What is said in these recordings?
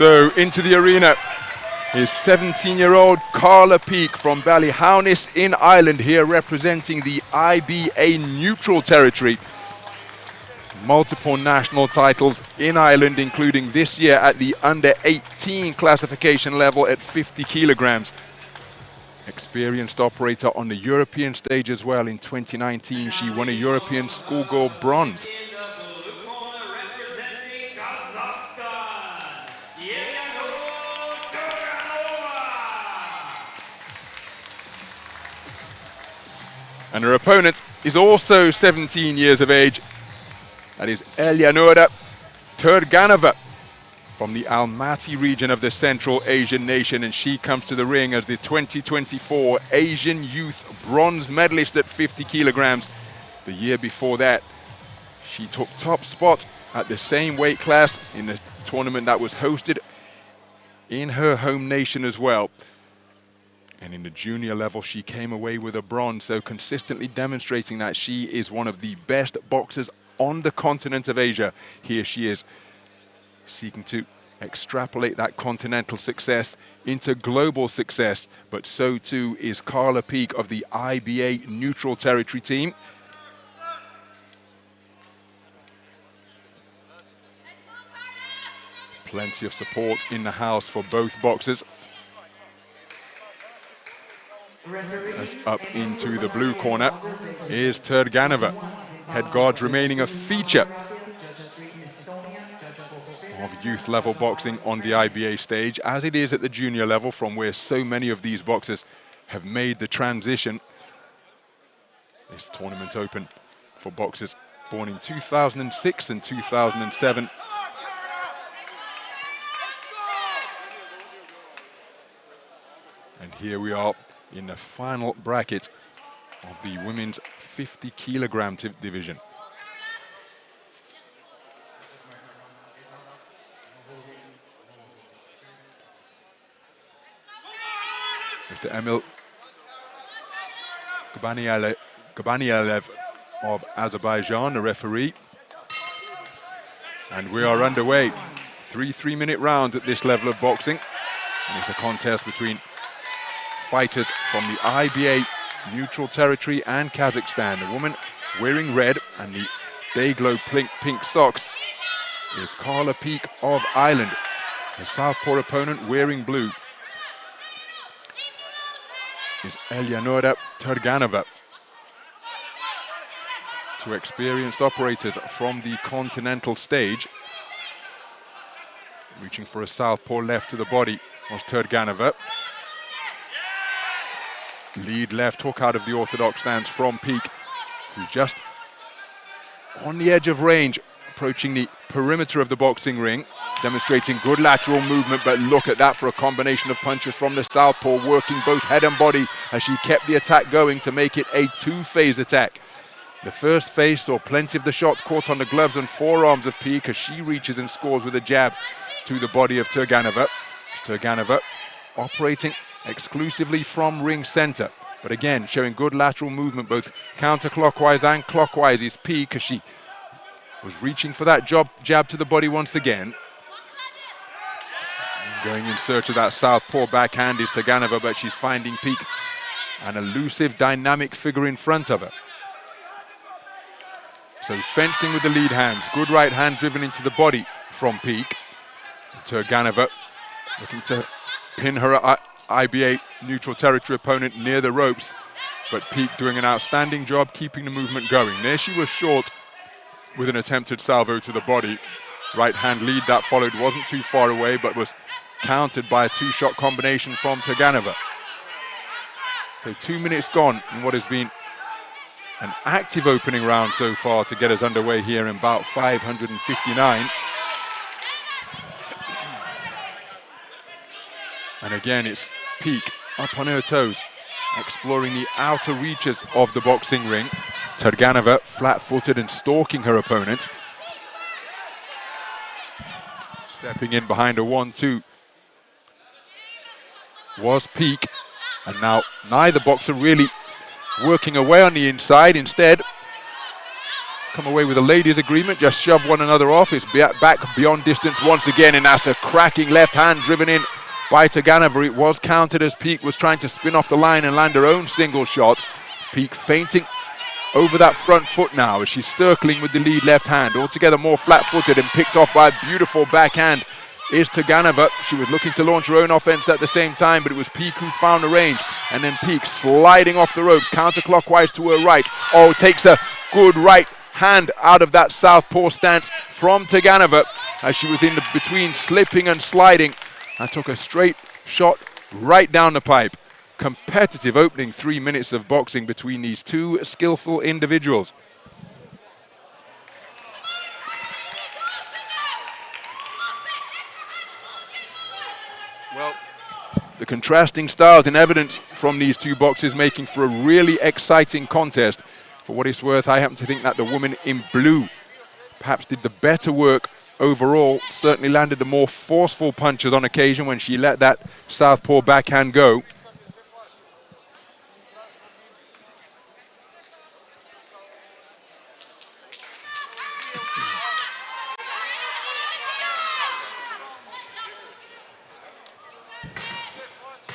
So into the arena is 17-year-old Carla Peake from Ballyhownis in Ireland, here representing the IBA neutral territory. Multiple national titles in Ireland, including this year at the under-18 classification level at 50 kilograms. Experienced operator on the European stage as well. In 2019, she won a European schoolgirl bronze. And her opponent is also 17 years of age. That is YWCHs Turganova from the Almaty region of the Central Asian nation, and she comes to the ring as the 2024 Asian Youth bronze medalist at 50 kilograms. The year before that, she took top spot at the same weight class in the tournament that was hosted in her home nation as well. And in the junior level, she came away with a bronze, so consistently demonstrating that she is one of the best boxers on the continent of Asia. Here she is, seeking to extrapolate that continental success into global success, but so too is Carla Peake of the IBA neutral territory team. Plenty of support in the house for both boxers. As up into the blue corner is Turganova. Head guards remaining a feature of youth level boxing on the IBA stage, as it is at the junior level, from where so many of these boxers have made the transition. This tournament open for boxers born in 2006 and 2007. And here we are in the final bracket of the women's 50 kilogram division. Mr. Emil Gabanialev of Azerbaijan, the referee. And we are underway. 3 3-minute rounds at this level of boxing. And it's a contest between fighters from the IBA neutral territory and Kazakhstan. The woman wearing red and the day-glow pink socks is Carla Peake of Ireland. Her southpaw opponent wearing blue is YWCHs Turganova. Two experienced operators from the continental stage. Reaching for a southpaw left to the body was Turganova. Lead left hook out of the orthodox stance from Peake, who just on the edge of range, approaching the perimeter of the boxing ring, demonstrating good lateral movement, but look at that for a combination of punches from the southpaw, working both head and body as she kept the attack going to make it a two-phase attack. The first phase saw plenty of the shots caught on the gloves and forearms of Peake as she reaches and scores with a jab to the body of Turganova. Turganova operating exclusively from ring center, but again showing good lateral movement both counterclockwise and clockwise is Peake as she was reaching for that jab to the body once again. Going in search of that southpaw backhand is Turganova, but she's finding Peake, an elusive, dynamic figure in front of her. So fencing with the lead hands, good right hand driven into the body from Peake. Turganova looking to pin her IBA neutral territory opponent near the ropes, but Peake doing an outstanding job keeping the movement going. There she was short with an attempted salvo to the body. Right hand lead that followed wasn't too far away, but was countered by a two-shot combination from Turganova. So 2 minutes gone in what has been an active opening round so far to get us underway here in bout 559. And again, it's Peake up on her toes, exploring the outer reaches of the boxing ring. Turganova flat-footed and stalking her opponent. Stepping in behind a 1-2 was Peake. And now neither boxer really working away on the inside. Instead, come away with a ladies' agreement, just shove one another off. It's back beyond distance once again, and that's a cracking left hand driven in by Turganova. It was countered as PEAKE was trying to spin off the line and land her own single shot. PEAKE feinting over that front foot now as she's circling with the lead left hand. Altogether more flat-footed and picked off by a beautiful backhand is Turganova. She was looking to launch her own offense at the same time, but it was PEAKE who found the range. And then PEAKE sliding off the ropes, counterclockwise to her right. Oh, takes a good right hand out of that southpaw stance from Turganova as she was in between slipping and sliding and took a straight shot right down the pipe. Competitive opening 3 minutes of boxing between these two skillful individuals. Well, the contrasting styles in evidence from these two boxers, making for a really exciting contest. For what it's worth, I happen to think that the woman in blue perhaps did the better work overall, certainly landed the more forceful punches on occasion when she let that southpaw backhand go.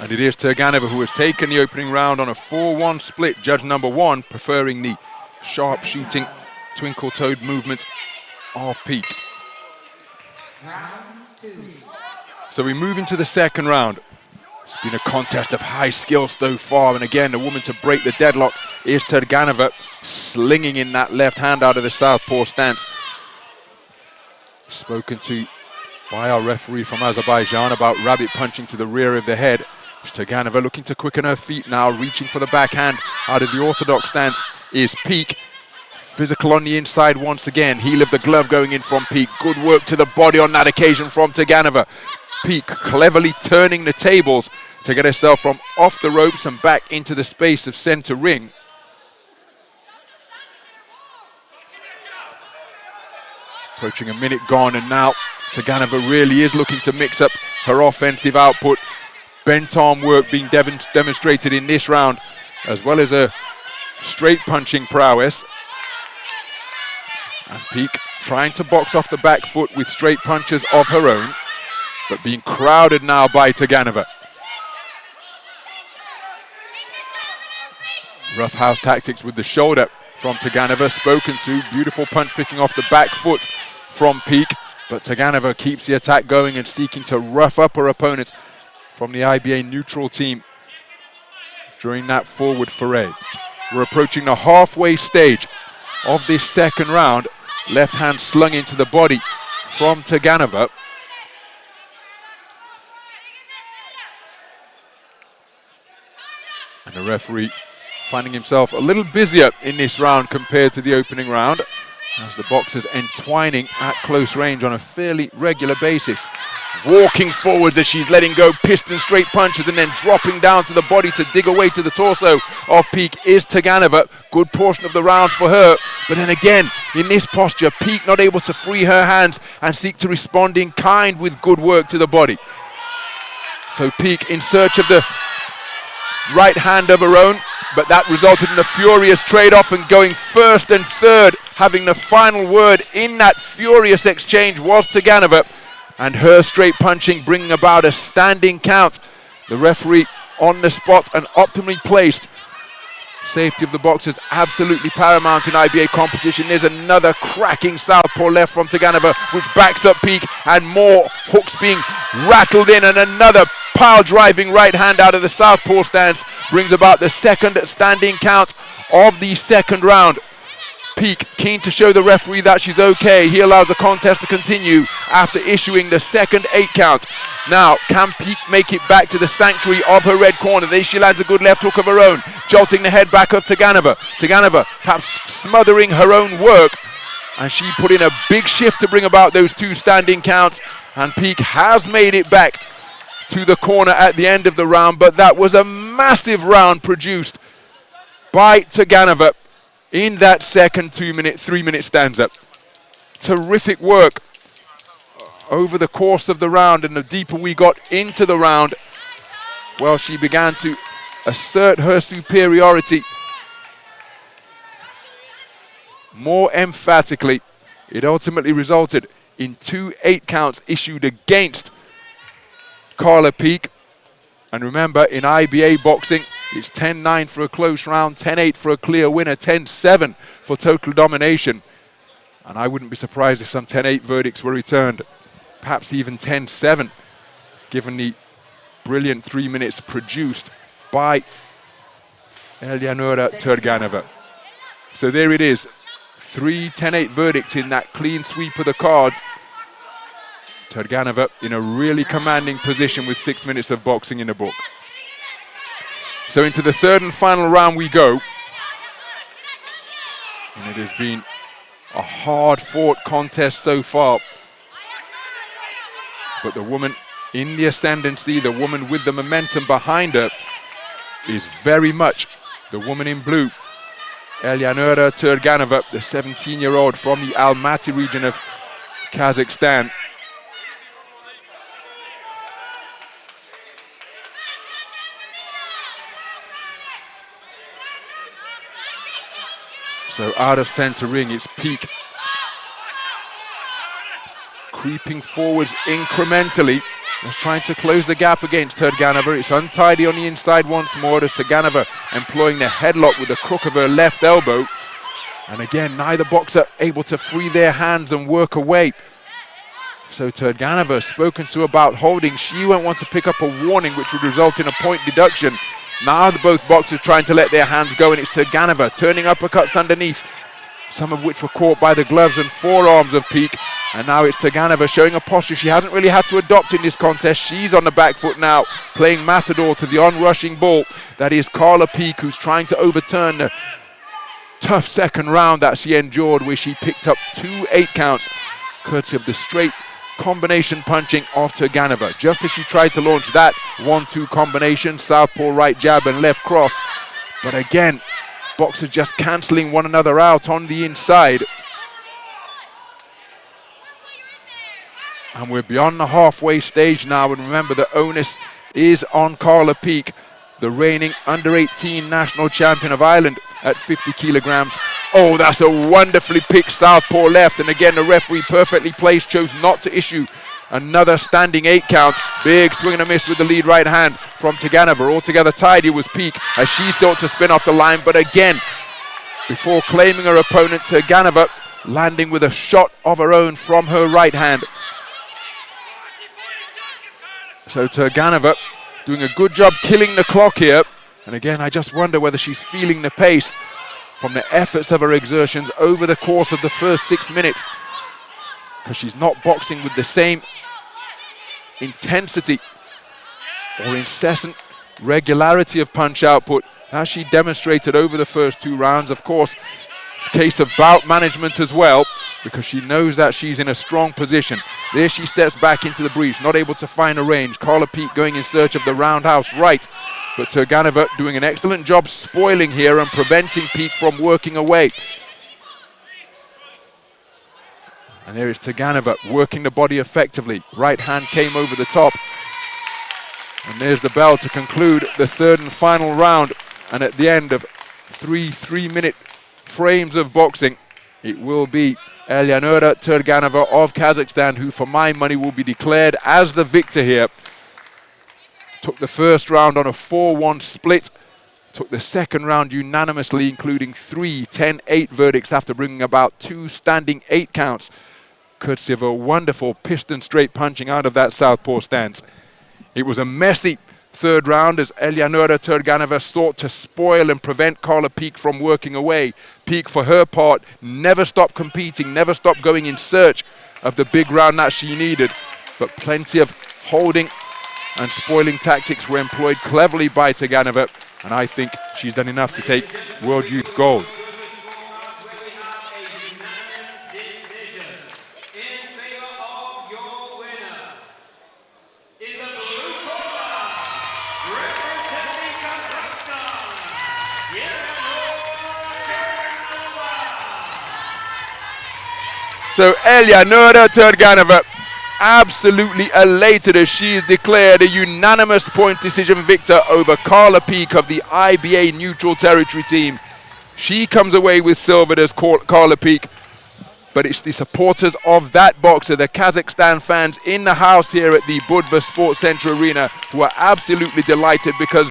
And it is Turganova who has taken the opening round on a 4-1 split. Judge number 1 preferring the sharp shooting, twinkle-toed movement of PEAKE. So we move into the second round. It's been a contest of high skill so far, and again, the woman to break the deadlock is Turganova, slinging in that left hand out of the southpaw stance. Spoken to by our referee from Azerbaijan about rabbit punching to the rear of the head. Turganova looking to quicken her feet now, reaching for the backhand out of the orthodox stance is PEAKE. Physical on the inside once again. Heel of the glove going in from PEAKE. Good work to the body on that occasion from Turganova. PEAKE cleverly turning the tables to get herself from off the ropes and back into the space of center ring. Approaching a minute gone, and now Turganova really is looking to mix up her offensive output. Bent arm work being demonstrated in this round, as well as a straight punching prowess. And PEAKE trying to box off the back foot with straight punches of her own, but being crowded now by Turganova. Roughhouse tactics with the shoulder from Turganova, spoken to. Beautiful punch picking off the back foot from PEAKE, but Turganova keeps the attack going and seeking to rough up her opponent from the IBA neutral team during that forward foray. We're approaching the halfway stage of this second round. Left hand slung into the body from Turganova. And the referee finding himself a little busier in this round compared to the opening round, as the boxers entwining at close range on a fairly regular basis. Walking forward as she's letting go piston straight punches and then dropping down to the body to dig away to the torso of PEAKE is Turganova. Good portion of the round for her, but then again in this posture, PEAKE not able to free her hands and seek to respond in kind with good work to the body. So PEAKE in search of the right hand of her own, but that resulted in a furious trade-off, and going first and third, having the final word in that furious exchange was Turganova, and her straight punching bringing about a standing count. The referee on the spot and optimally placed. Safety of the boxers absolutely paramount in IBA competition. There's another cracking southpaw left from Turganova, which backs up PEAKE, and more hooks being rattled in, and another pile driving right hand out of the southpaw stance brings about the second standing count of the second round. PEAKE keen to show the referee that she's okay. He allows the contest to continue after issuing the second 8 count. Now, can PEAKE make it back to the sanctuary of her red corner? There she lands a good left hook of her own, jolting the head back of Turganova. Turganova perhaps smothering her own work, and she put in a big shift to bring about those 2 standing counts, and PEAKE has made it back to the corner at the end of the round, but that was a massive round produced by Turganova in that second 3-minute stanza. Terrific work over the course of the round, and the deeper we got into the round, well, she began to assert her superiority. more emphatically, it ultimately resulted in 2 8 counts issued against Carla Peake. And remember, in IBA boxing, it's 10-9 for a close round, 10-8 for a clear winner, 10-7 for total domination. And I wouldn't be surprised if some 10-8 verdicts were returned, perhaps even 10-7, given the brilliant 3 minutes produced by Eleonora Turganova. So there it is, 3 10-8 verdicts in that clean sweep of the cards. Turganova in a really commanding position with 6 minutes of boxing in the book. So into the third and final round we go. And it has been a hard-fought contest so far. But the woman in the ascendancy, the woman with the momentum behind her, is very much the woman in blue, Eleonora Turganova, the 17-year-old from the Almaty region of Kazakhstan. So out of center ring, it's Peake creeping forwards incrementally. Just trying to close the gap against Turganova. It's untidy on the inside once more as Turganova employing the headlock with the crook of her left elbow. And again, neither boxer able to free their hands and work away. So Turganova, spoken to about holding, she won't want to pick up a warning which would result in a point deduction. Now both boxers trying to let their hands go, and it's Turganova turning uppercuts underneath, some of which were caught by the gloves and forearms of Peake. And now it's Turganova showing a posture she hasn't really had to adopt in this contest. She's on the back foot now, playing matador to the onrushing ball. That is Carla Peake, who's trying to overturn the tough second round that she endured, where she picked up 2 8 counts, courtesy of the straight combination punching of Turganova. Just as she tried to launch that 1-2 combination, southpaw right jab and left cross. But again, boxers just cancelling one another out on the inside. And we're beyond the halfway stage now, and remember the onus is on Carla Peake, the reigning under-18 national champion of Ireland at 50 kilograms. Oh, that's a wonderfully picked southpaw left, and again the referee perfectly placed, chose not to issue another standing 8 count. Big swing and a miss with the lead right hand from Turganova. Altogether tidy was Peake as she sought to spin off the line, but again, before claiming her opponent, Turganova landing with a shot of her own from her right hand. So Turganova doing a good job killing the clock here. And again, I just wonder whether she's feeling the pace from the efforts of her exertions over the course of the first 6 minutes, because she's not boxing with the same intensity or incessant regularity of punch output as she demonstrated over the first 2 rounds. Of course, it's a case of bout management as well, because she knows that she's in a strong position. There she steps back into the breach, not able to find a range. Carla Peake going in search of the roundhouse right, but Turganova doing an excellent job spoiling here and preventing Peake from working away. And there is Turganova working the body effectively. Right hand came over the top. And there's the bell to conclude the third and final round. And at the end of 3 3-minute frames of boxing, it will be Eleonora Turganova of Kazakhstan who, for my money, will be declared as the victor here. Took the first round on a 4-1 split. Took the second round unanimously, including 3 10-8 verdicts after bringing about 2 standing 8 counts, courtesy of a wonderful piston straight punching out of that southpaw stance. It was a messy third round as Eleonora Turganova sought to spoil and prevent Carla Peake from working away. Peake, for her part, never stopped competing, never stopped going in search of the big round that she needed. But plenty of holding and spoiling tactics were employed cleverly by Turganova, and I think she's done enough to take World Youth Gold. So Eleonora Turganova absolutely elated as she is declared a unanimous point decision victor over Carla Peake of the IBA neutral territory team. She comes away with silver, does Carla Peake. But it's the supporters of that boxer, the Kazakhstan fans in the house here at the Budva Sports Centre Arena, who are absolutely delighted because